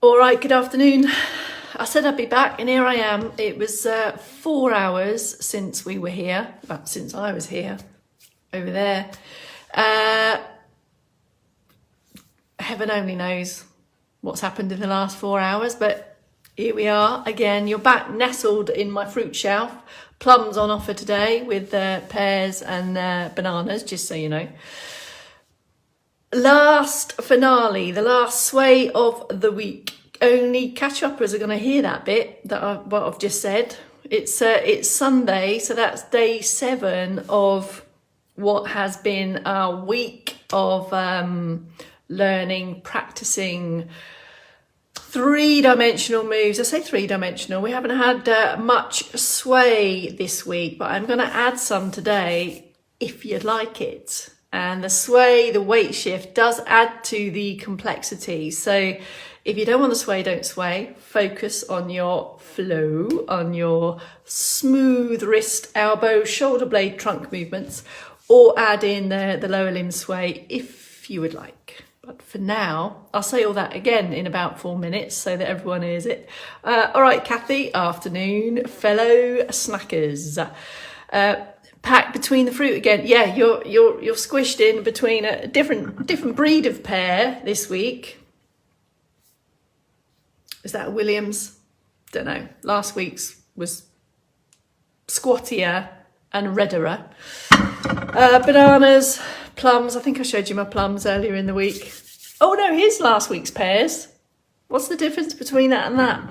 All right, good afternoon. I said I'd be back, and here I am. It was 4 hours since we were here, well, since I was here, over there. Heaven only knows what's happened in the last 4 hours, but here we are again. You're back nestled in my fruit shelf. Plums on offer today with pears and bananas, just so you know. Last finale, the last sway of the week. Only catch-uppers are going to hear that bit, what I've just said. It's Sunday, so that's day 7 of what has been a week of learning, practicing three-dimensional moves. I say three-dimensional. We haven't had much sway this week, but I'm going to add some today if you'd like it. And the sway, the weight shift does add to the complexity. So if you don't want to sway, don't sway. Focus on your flow, on your smooth wrist, elbow, shoulder blade, trunk movements, or add in the lower limb sway if you would like. But for now, I'll say all that again in about 4 minutes so that everyone hears it. All right, Kathy, afternoon, fellow snackers. Packed between the fruit again. Yeah, you're squished in between a different breed of pear this week. Is that a Williams? Don't know. Last week's was squattier and redderer. Bananas, plums. I think I showed you my plums earlier in the week. Oh no, here's last week's pears. What's the difference between that and that?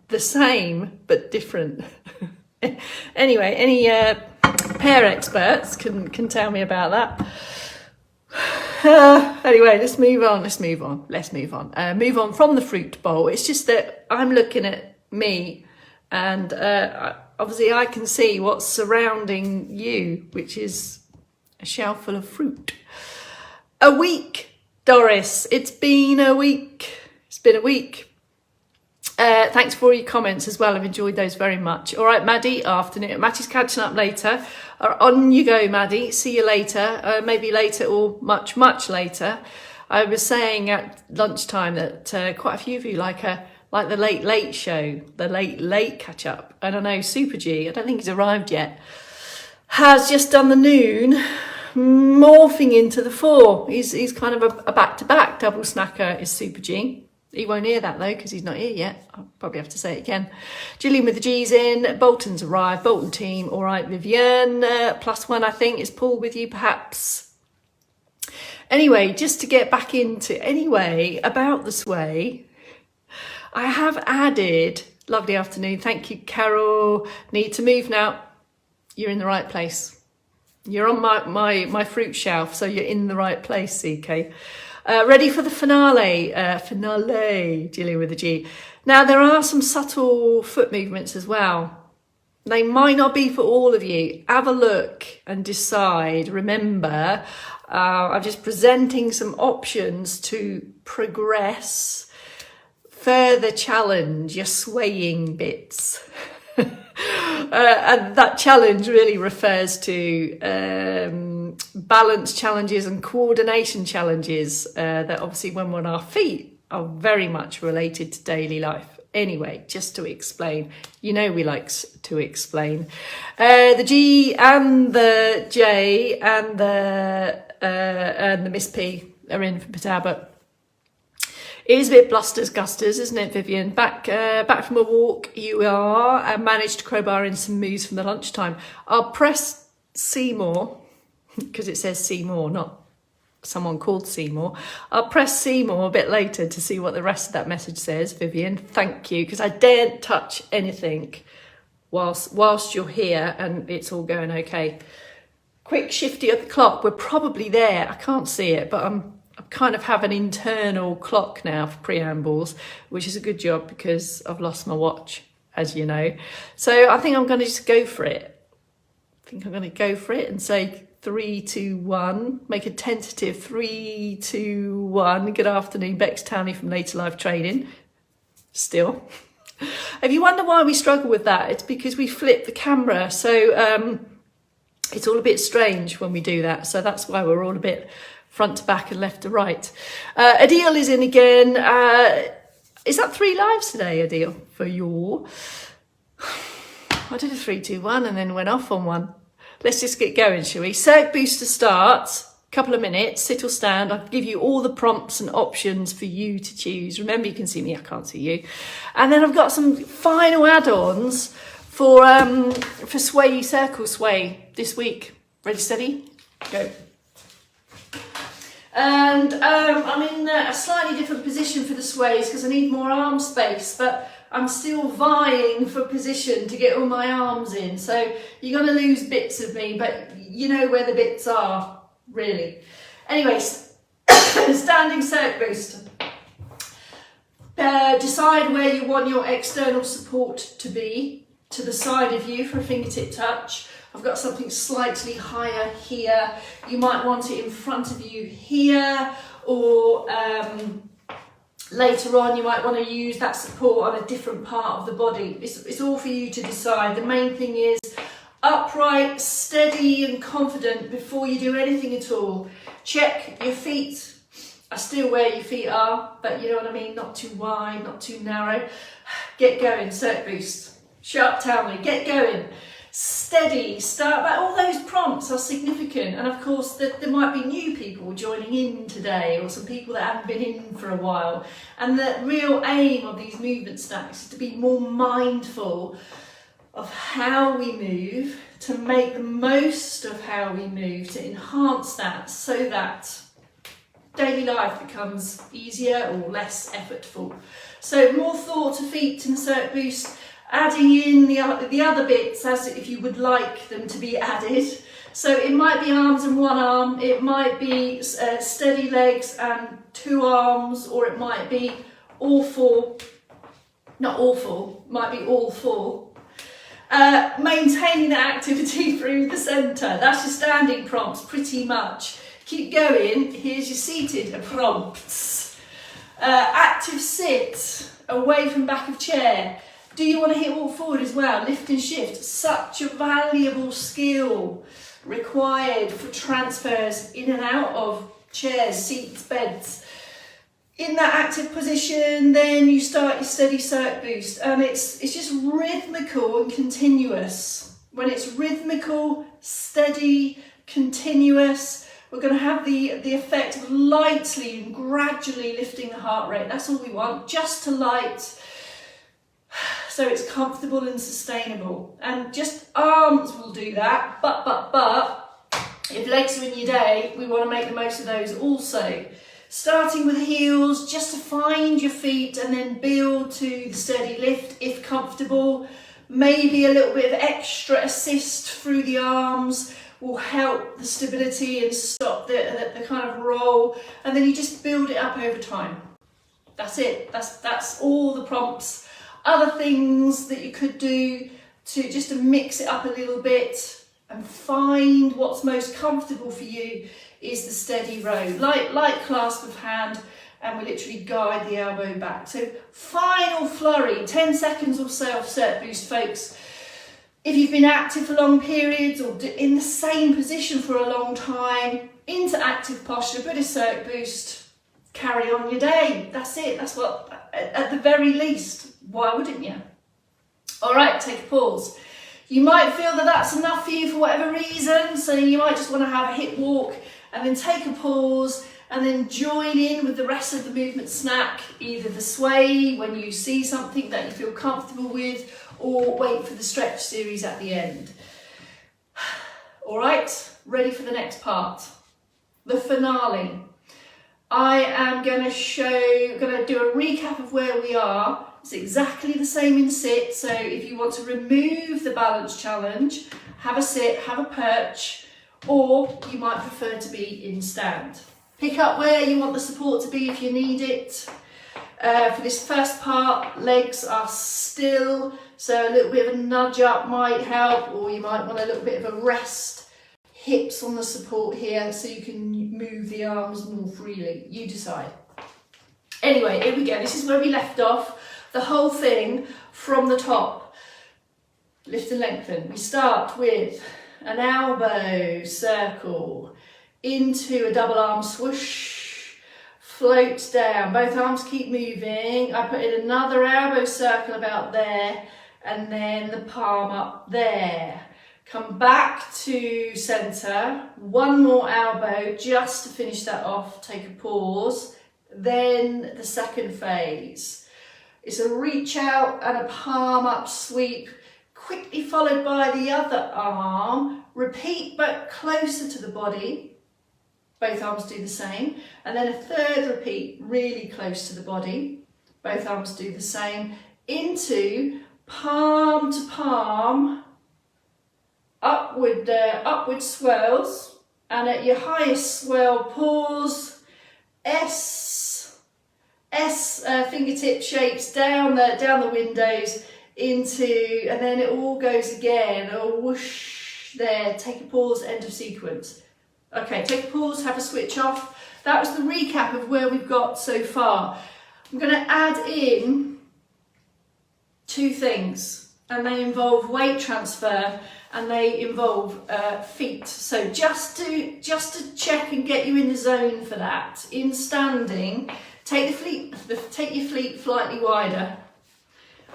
The same, but different. Anyway, any pear experts can tell me about that. Anyway, let's move on. Move on from the fruit bowl. It's just that I'm looking at me, and obviously I can see what's surrounding you, which is a shelf full of fruit. A week, Doris. It's been a week. Thanks for all your comments as well. I've enjoyed those very much. All right, Maddie, afternoon. Maddie's catching up later. On you go, Maddie. See you later. Maybe later or much, much later. I was saying at lunchtime that quite a few of you like the late show, the late catch up. And I know Super G, I don't think he's arrived yet, has just done the noon, morphing into the 4. He's kind of a back-to-back double snacker is Super G. He won't hear that though, because he's not here yet. I'll probably have to say it again. Gillian with the G's in. Bolton's arrived. Bolton team. All right, Vivienne. +1, I think. Is Paul with you, perhaps? Anyway, just to get back into, about the sway, I have added, lovely afternoon. Thank you, Carol. Need to move now. You're in the right place. You're on my fruit shelf, so you're in the right place, CK. Ready for the finale, Gillian with a G. Now, there are some subtle foot movements as well. They might not be for all of you. Have a look and decide. Remember, I'm just presenting some options to progress, further challenge your swaying bits. And that challenge really refers to balance challenges and coordination challenges that obviously when we're on our feet are very much related to daily life. Anyway, just to explain, we like to explain. The G and the J and the Miss P are in for Patabat. It is a bit blusters gusters, isn't it, Vivian? Back from a walk, you are, and managed to crowbar in some moves from the lunchtime. I'll press Seymour, because it says Seymour, not someone called Seymour. I'll press Seymour a bit later to see what the rest of that message says, Vivian. Thank you, because I daren't touch anything whilst you're here and it's all going okay. Quick shifty of the clock. We're probably there. I can't see it, but I kind of have an internal clock now for preambles, which is a good job because I've lost my watch, as you know. So I think I'm going to just go for it. And say 3, 2, 1. Make a tentative 3, 2, 1. Good afternoon, Bex Townley from Later Life Training. Still. If you wonder why we struggle with that, it's because we flip the camera. So it's all a bit strange when we do that. So that's why we're all a bit front to back and left to right. Adil is in again. Is that 3 lives today, Adil, for you? I did a 3, 2, 1 and then went off on one. Let's just get going, shall we? Circ Boost to start. Couple of minutes, sit or stand. I'll give you all the prompts and options for you to choose. Remember, you can see me, I can't see you. And then I've got some final add-ons for Sway Circle Sway this week. Ready, steady, go. And I'm in a slightly different position for the sways because I need more arm space, but I'm still vying for position to get all my arms in. So you're going to lose bits of me, but you know where the bits are. Really. Anyways, standing Circ Boost. Decide where you want your external support to be, to the side of you for a fingertip touch. I've got something slightly higher here. You might want it in front of you here, or later on you might want to use that support on a different part of the body. It's all for you to decide. The main thing is upright, steady and confident before you do anything at all. Check your feet are still where your feet are, but you know what I mean, not too wide, not too narrow. Get going, Circ Boost. Sharp Townley, get going. Steady, start back. All those prompts are significant, and of course there might be new people joining in today, or some people that haven't been in for a while, and the real aim of these movement stacks is to be more mindful of how we move, to make the most of how we move, to enhance that so that daily life becomes easier or less effortful. So more thought to feet in Circ Boost, adding in the other bits as if you would like them to be added. So it might be arms and one arm, it might be steady legs and 2 arms, or it might be all 4, not awful, might be all 4. Maintaining that activity through the centre. That's your standing prompts pretty much. Keep going. Here's your seated prompts. Active sit, away from back of chair. Do you want to hit walk forward as well? Lift and shift. Such a valuable skill required for transfers in and out of chairs, seats, beds. In that active position, then you start your steady Circ Boost, and it's just rhythmical and continuous. When it's rhythmical, steady, continuous, we're going to have the effect of lightly and gradually lifting the heart rate. That's all we want, just to light, so it's comfortable and sustainable. And just arms will do that, but if legs are in your day, we want to make the most of those also. Starting with heels, just to find your feet and then build to the steady lift if comfortable. Maybe a little bit of extra assist through the arms will help the stability and stop the kind of roll. And then you just build it up over time. That's it. That's all the prompts. Other things that you could do to mix it up a little bit and find what's most comfortable for you is the steady row, light clasp of hand, and we literally guide the elbow back. So final flurry, 10 seconds or so of Circ Boost, folks. If you've been active for long periods or in the same position for a long time, into active posture, bit of Circ Boost, carry on your day. That's it, that's what, at the very least, why wouldn't you? All right, take a pause. You might feel that that's enough for you for whatever reason, so you might just want to have a hip walk and then take a pause and then join in with the rest of the movement snack, either the sway when you see something that you feel comfortable with, or wait for the stretch series at the end. All right, ready for the next part, the finale. I am going to do a recap of where we are. It's exactly the same in sit, so if you want to remove the balance challenge, have a sit, have a perch, or you might prefer to be in stand. Pick up where you want the support to be if you need it. For this first part, legs are still, so a little bit of a nudge up might help, or you might want a little bit of a rest. Hips on the support here so you can move the arms more freely. You decide. Anyway, here we go. This is where we left off. The whole thing from the top. Lift and lengthen. We start with an elbow circle into a double arm swoosh, float down, both arms keep moving. I put in another elbow circle about there, and then the palm up there. Come back to centre, one more elbow just to finish that off, take a pause. Then the second phase. It's a reach out and a palm up sweep, quickly followed by the other arm. Repeat but closer to the body. Both arms do the same. And then a third repeat, really close to the body. Both arms do the same. Into palm to palm, upward swirls. And at your highest swell, pause. Fingertip shapes down the windows into, and then it all goes again, a whoosh there, take a pause, end of sequence. Okay, take a pause, have a switch off. That was the recap of where we've got so far. I'm going to add in two things, and they involve weight transfer and they involve feet. So just to check and get you in the zone for that, in standing, take your feet slightly wider.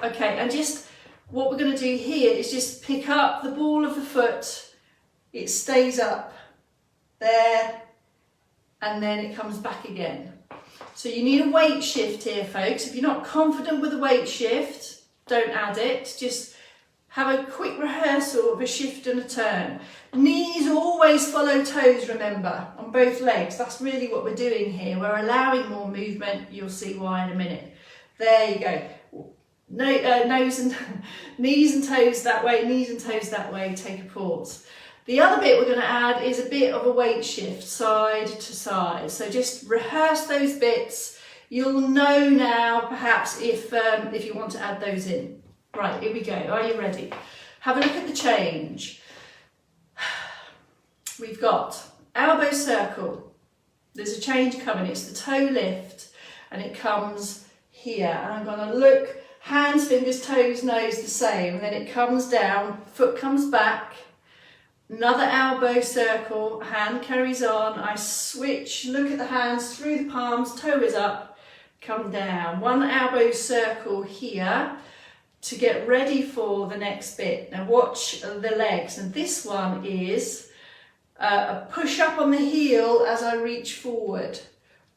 Okay, and just what we're going to do here is just pick up the ball of the foot. It stays up there, and then it comes back again. So you need a weight shift here, folks. If you're not confident with a weight shift, don't add it. Just have a quick rehearsal of a shift and a turn. Knees always follow toes, remember, on both legs. That's really what we're doing here. We're allowing more movement. You'll see why in a minute. There you go. Nose and knees and toes that way, knees and toes that way, take a pause. The other bit we're going to add is a bit of a weight shift, side to side. So just rehearse those bits. You'll know now, perhaps, if you want to add those in. Right, here we go. Are you ready? Have a look at the change. We've got elbow circle. There's a change coming. It's the toe lift, and it comes here. And I'm going to look, hands, fingers, toes, nose, the same. And then it comes down, foot comes back. Another elbow circle, hand carries on. I switch, look at the hands through the palms, toe is up, come down. One elbow circle here to get ready for the next bit. Now watch the legs, and this one is a push up on the heel as I reach forward.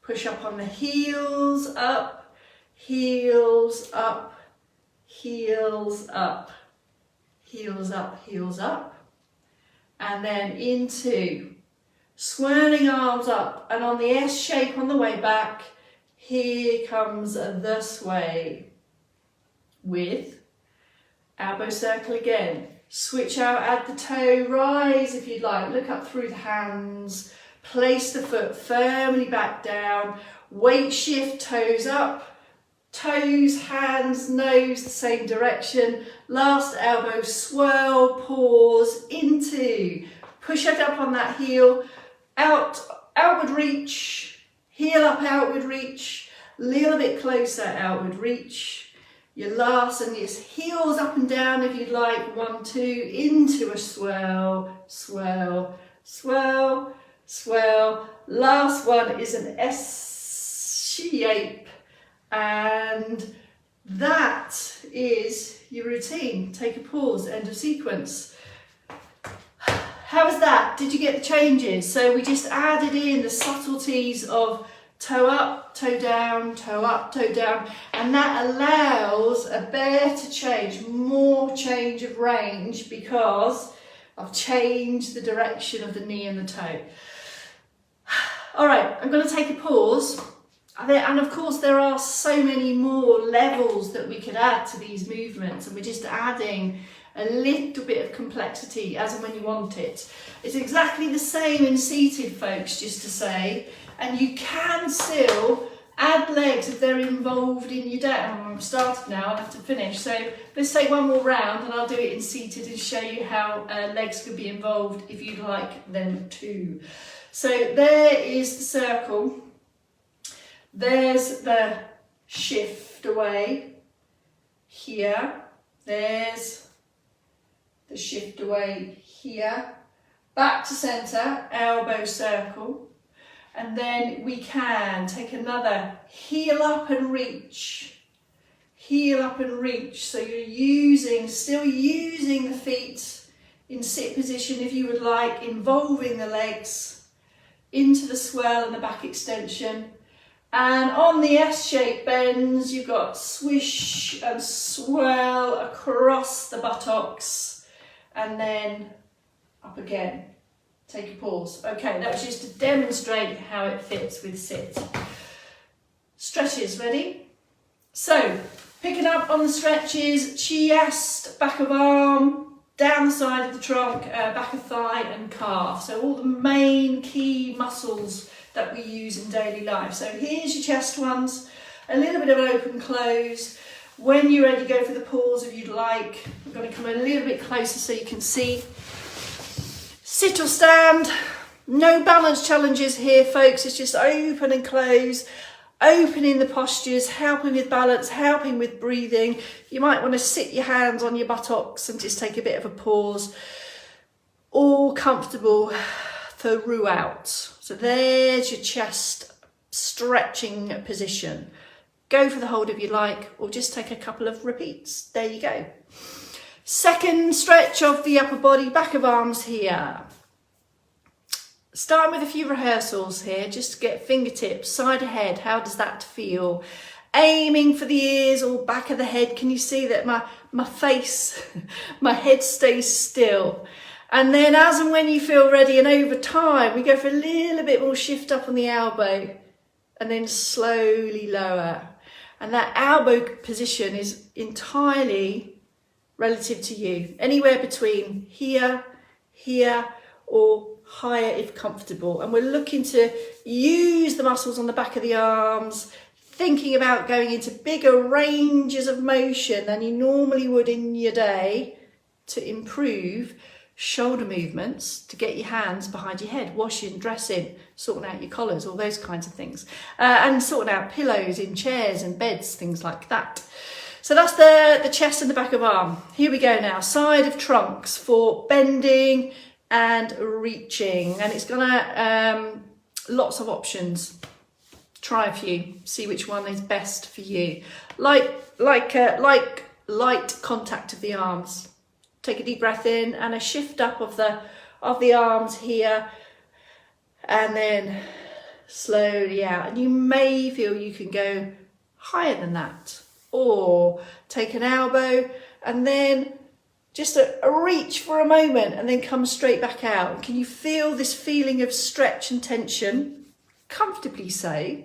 Push up on the heels, up, heels up, heels up, heels up, heels up. And then into swirling arms up, and on the S shape on the way back, here comes the sway with elbow circle again. Switch out, add the toe, rise if you'd like, look up through the hands, place the foot firmly back down, weight shift, toes up, toes, hands, nose, the same direction. Last elbow, swirl, pause, into, push it up on that heel, out, outward reach, heel up, outward reach, a little bit closer, outward reach. Your last, and it's heels up and down if you'd like, 1, 2, into a swirl, swirl, swirl, swirl. Last one is an S shape. And that is your routine. Take a pause, end of sequence. How was that? Did you get the changes? So we just added in the subtleties of toe up, toe down, toe up, toe down, and that allows a bear to change, more change of range, because I've changed the direction of the knee and the toe. All right, I'm going to take a pause. And of course there are so many more levels that we could add to these movements, and we're just adding a little bit of complexity as and when you want it. It's exactly the same in seated, folks, just to say, and you can still add legs if they're involved in your down. I've started now, I'll have to finish. So let's take one more round and I'll do it in seated and show you how legs could be involved if you'd like them to. So there is the circle. There's the shift away here. There's the shift away here. back to centre, elbow circle. And then we can take another heel up and reach. Heel up and reach. So you're still using the feet in sit position if you would like, involving the legs into the swell and the back extension. And on the S-shaped bends, you've got swish and swell across the buttocks and then up again. Take a pause. Okay, that was just to demonstrate how it fits with sit. Stretches, ready? So, picking up on the stretches, chest, back of arm, down the side of the trunk, back of thigh and calf. So all the main key muscles that we use in daily life. So here's your chest ones, a little bit of an open close. When you're ready, go for the pause if you'd like. I'm going to come a little bit closer so you can see. Sit or stand, no balance challenges here, folks. It's just open and close, opening the postures, helping with balance, helping with breathing. You might want to sit your hands on your buttocks and just take a bit of a pause. All comfortable throughout. So there's your chest stretching position. Go for the hold if you like, or just take a couple of repeats. There you go. Second stretch of the upper body, back of arms here. Starting with a few rehearsals here, just to get fingertips, side of head, how does that feel? Aiming for the ears or back of the head. Can you see that my face, my head stays still? And then as and when you feel ready, and over time, we go for a little bit more shift up on the elbow and then slowly lower. And that elbow position is entirely relative to you, anywhere between here, here, or higher if comfortable. And we're looking to use the muscles on the back of the arms, thinking about going into bigger ranges of motion than you normally would in your day to improve shoulder movements, to get your hands behind your head, washing, dressing, sorting out your collars, all those kinds of things, and sorting out pillows in chairs and beds, things like that. So that's the chest and the back of arm. Here we go now, side of trunks for bending and reaching. And it's gonna, lots of options. Try a few, see which one is best for you. Like light contact of the arms. Take a deep breath in and a shift up of the arms here. And then slowly out. And you may feel you can go higher than that. Or take an elbow and then just a reach for a moment and then come straight back out. Can you feel this feeling of stretch and tension, comfortably so,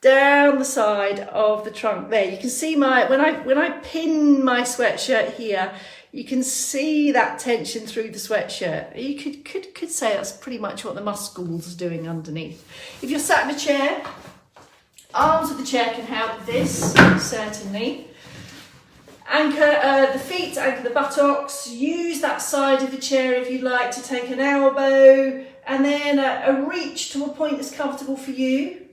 down the side of the trunk there? You can see when I pin my sweatshirt here, you can see that tension through the sweatshirt. You could say that's pretty much what the muscles are doing underneath. If you're sat in a chair, arms of the chair can help with this, certainly. Anchor the feet, anchor the buttocks. Use that side of the chair if you'd like to take an elbow and then a reach to a point that's comfortable for you.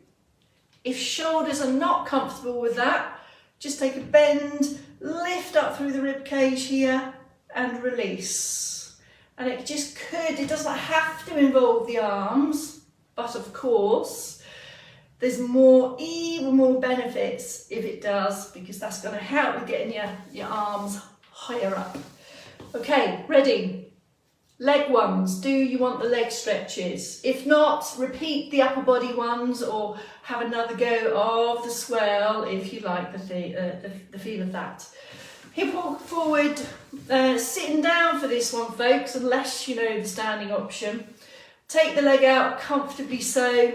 If shoulders are not comfortable with that, just take a bend, lift up through the rib cage here and release. And it doesn't have to involve the arms, but of course, there's even more benefits if it does, because that's going to help with getting your arms higher up. Okay, ready? Leg ones. Do you want the leg stretches? If not, repeat the upper body ones or have another go of the swell if you like the feel of that. Hip walk forward, sitting down for this one, folks, unless you know the standing option. Take the leg out comfortably so.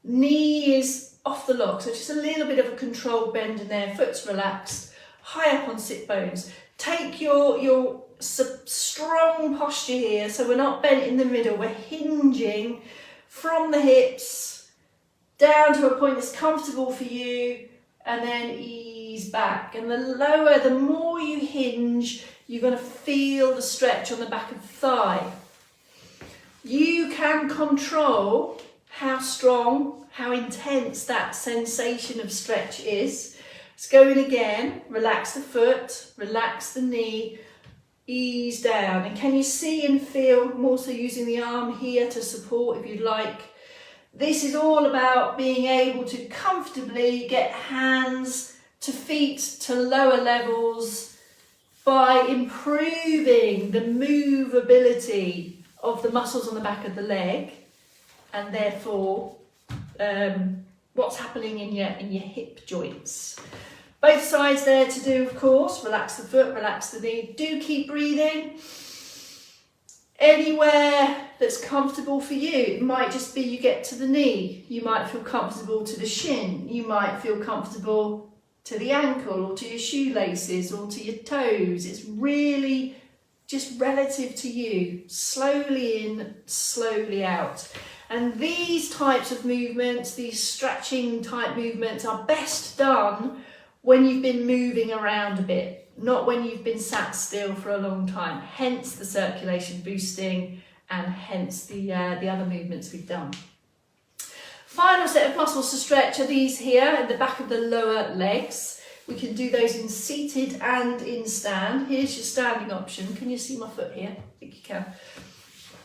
Knee is off the lock, so just a little bit of a controlled bend in there, foot's relaxed, high up on sit bones. Take your strong posture here, so we're not bent in the middle, we're hinging from the hips down to a point that's comfortable for you, and then ease back. And the more you hinge, you're going to feel the stretch on the back of the thigh. You can control how strong, how intense that sensation of stretch is. Let's go in again. Relax the foot, relax the knee, ease down. And can you see and feel? I'm also using the arm here to support if you'd like. This is all about being able to comfortably get hands to feet to lower levels by improving the movability of the muscles on the back of the leg, and therefore what's happening in your hip joints. Both sides there to do, of course. Relax the foot, relax the knee. Do keep breathing. Anywhere that's comfortable for you. It might just be you get to the knee. You might feel comfortable to the shin. You might feel comfortable to the ankle or to your shoelaces or to your toes. It's really just relative to you. Slowly in, slowly out. And these types of movements, these stretching type movements, are best done when you've been moving around a bit, not when you've been sat still for a long time. Hence the circulation boosting, and hence the other movements we've done. Final set of muscles to stretch are these here in the back of the lower legs. We can do those in seated and in stand. Here's your standing option. Can you see my foot here? I think you can.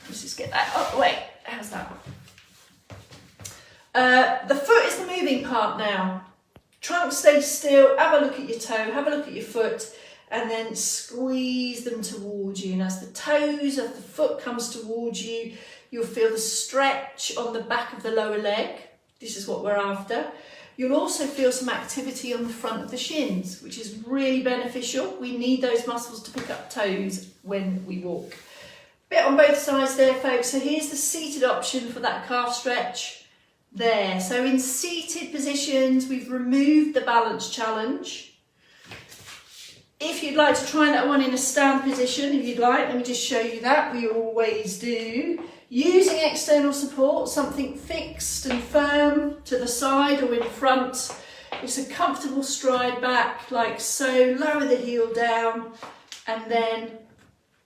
Let's just get that up the way. How's that? The foot is the moving part now. Trunk stays still, have a look at your toe, have a look at your foot, and then squeeze them towards you. And as the toes of the foot comes towards you, you'll feel the stretch on the back of the lower leg. This is what we're after. You'll also feel some activity on the front of the shins, which is really beneficial. We need those muscles to pick up toes when we walk. Bit on both sides there, folks. So here's the seated option for that calf stretch. There, so in seated positions, we've removed the balance challenge. If you'd like to try that one in a stand position, if you'd like, let me just show you that. We always do. Using external support, something fixed and firm to the side or in front. It's a comfortable stride back, like so. Lower the heel down, and then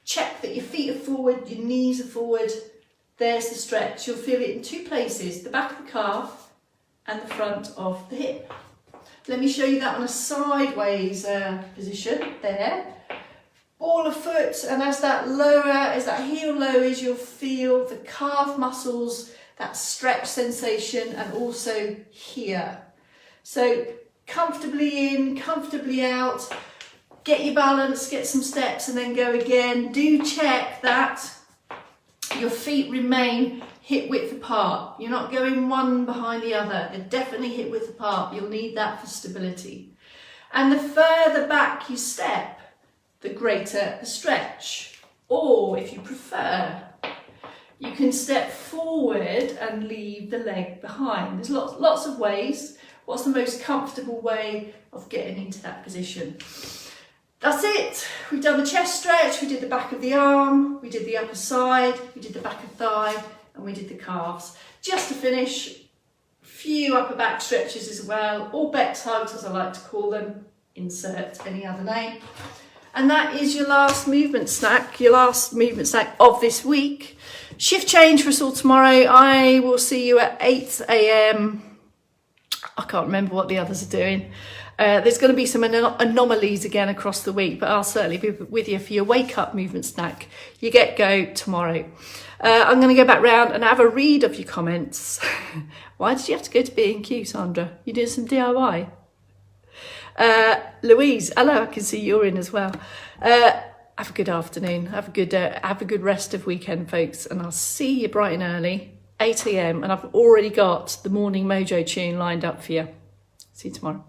check that your feet are forward, your knees are forward. There's the stretch. You'll feel it in two places, the back of the calf and the front of the hip. Let me show you that on a sideways position there. Ball of foot, and as that heel lowers, you'll feel the calf muscles, that stretch sensation, and also here. So comfortably in, comfortably out, get your balance, get some steps, and then go again. Do check that your feet remain hip width apart. You're not going one behind the other. They're definitely hip width apart. You'll need that for stability. And the further back you step, the greater the stretch. Or if you prefer, you can step forward and leave the leg behind. There's lots of ways. What's the most comfortable way of getting into that position? That's it. We've done the chest stretch, we did the back of the arm, we did the upper side, we did the back of thigh, and we did the calves. Just to finish, a few upper back stretches as well, or Beck's hugs as I like to call them, insert any other name. And that is your last movement snack of this week. Shift change for us all tomorrow. I will see you at 8 AM. I can't remember what the others are doing. There's going to be some anomalies again across the week, but I'll certainly be with you for your wake up movement snack. You get go tomorrow. I'm going to go back round and have a read of your comments. Why did you have to go to B&Q, Sandra? You doing some DIY? Louise, hello, I can see you're in as well. Have a good afternoon. Have a good rest of weekend, folks, and I'll see you bright and early, 8 AM, and I've already got the Morning Mojo tune lined up for you. See you tomorrow.